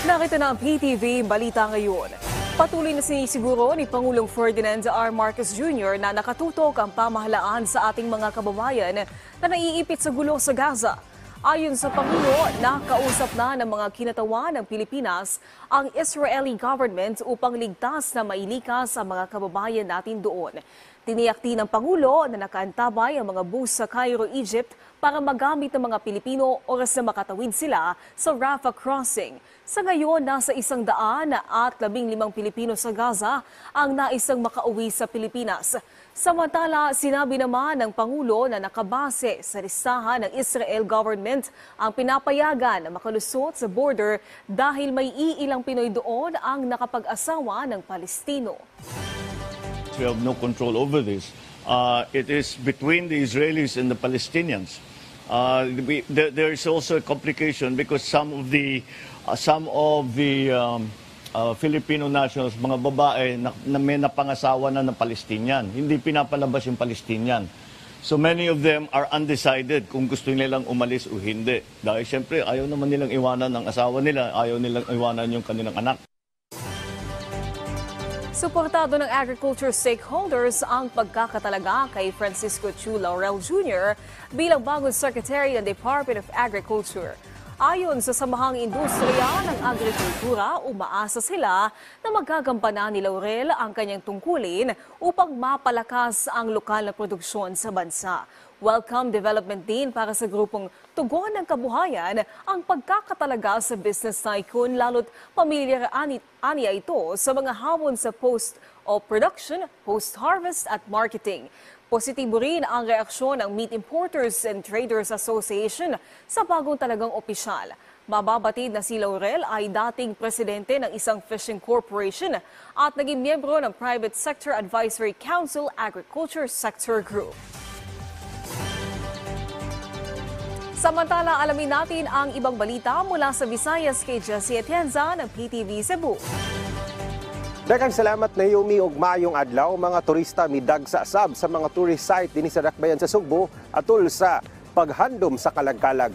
Nakita na ang PTV balita ngayon. Patuloy na sinisiguro ni Pangulong Ferdinand R. Marcos Jr. na nakatutok ang pamahalaan sa ating mga kababayan na naiipit sa gulo sa Gaza. Ayon sa Pangulo, nakausap na ng mga kinatawan ng Pilipinas ang Israeli government upang ligtas na mailikas ang mga kababayan natin doon. Tiniyak din ng Pangulo na nakaantabay ang mga bus sa Cairo, Egypt para magamit ng mga Pilipino oras na makatawid sila sa Rafah crossing. Sa ngayon, nasa 115 Pilipino sa Gaza ang naisang makauwi sa Pilipinas. Samantala, sinabi naman ng Pangulo na nakabase sa listahan ng Israel government ang pinapayagan na makalusot sa border dahil may iilang Pinoy doon ang nakapag-asawa ng Palestino. We have no control over this. It is between the Israelis and the Palestinians. There is also a complication because some of the Filipino nationals, mga babae na may napangasawa na ng Palestinian. Hindi pinapalabas yung Palestinian. So many of them are undecided kung gusto nilang umalis o hindi. Dahil siyempre ayaw naman nilang iwanan ang asawa nila, ayaw nilang iwanan yung kanilang anak. Suportado ng agriculture stakeholders ang pagkakatalaga kay Francisco Chu Laurel Jr. bilang bagong Secretary ng Department of Agriculture. Ayon sa Samahang Industriya ng Agrikultura, umaasa sila na magagampanan ni Laurel ang kanyang tungkulin upang mapalakas ang lokal na produksyon sa bansa. Welcome development din para sa grupong Tugon ng Kabuhayan ang pagkakatalaga sa business tycoon lalo't pamilyar aniya ito sa mga hamon sa post-production, post-harvest at marketing. Positibo rin ang reaksyon ng Meat Importers and Traders Association sa bagong talagang opisyal. Mababatid na si Laurel ay dating presidente ng isang fishing corporation at naging miyembro ng Private Sector Advisory Council Agriculture Sector Group. Samantala, alamin natin ang ibang balita mula sa Visayas kay Jessie Atienza ng PTV Cebu. Daghang salamat na Naomi ug maayong adlaw mga turista midag sa asab sa mga tourist site dinhi sa Dakbayan sa Sugbo atol sa paghandom sa kalagkalag.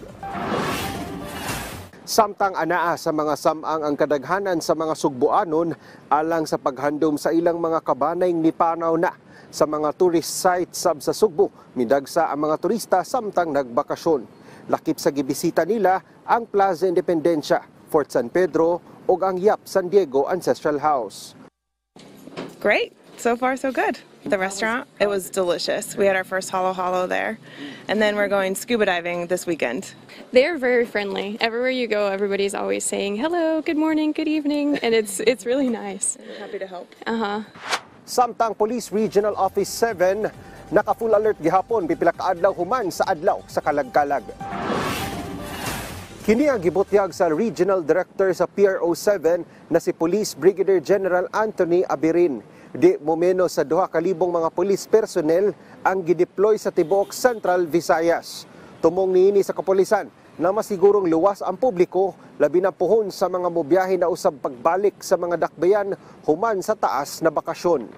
Samtang anaa sa mga samang ang kadaghanan sa mga Sugboanon alang sa paghandom sa ilang mga kabanay mipanaw na sa mga tourist site sab sa Sugbo midagsa ang mga turista samtang nagbakasyon. Lakip sa gibisita nila ang Plaza Independencia, Fort San Pedro ug ang Yap San Diego Ancestral House. Great. So far, so good. The restaurant, it was delicious. We had our first Halo Halo there. And then we're going scuba diving this weekend. They're very friendly. Everywhere you go, everybody's always saying, hello, good morning, good evening. And it's really nice. We're happy to help. Samtang Police Regional Office 7, naka-full alert gihapon pipila ka adlaw human sa adlaw sa kalagkalag. Kini ang gibutyag sa Regional Director sa PRO 7 na si Police Brigadier General Anthony Abirin. Di momeno sa 2,000 mga police personnel ang gideploy sa tibuok Central Visayas. Tumong niini sa kapulisan na masigurong luwas ang publiko labi na puhon sa mga mobiyahe na usab pagbalik sa mga dakbayan human sa taas na bakasyon.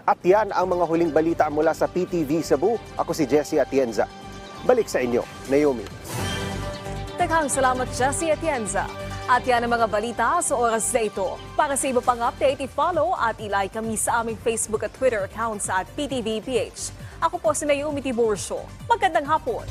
At yan ang mga huling balita mula sa PTV Cebu. Ako si Jessie Atienza. Balik sa inyo, Naomi. Daghang salamat, Jessie Atienza. At yan ang mga balita sa oras na ito. Para sa iba pang update, i-follow at i-like kami sa aming Facebook at Twitter accounts at PTVPH. Ako po si Naomi Tiburcio. Magandang hapon.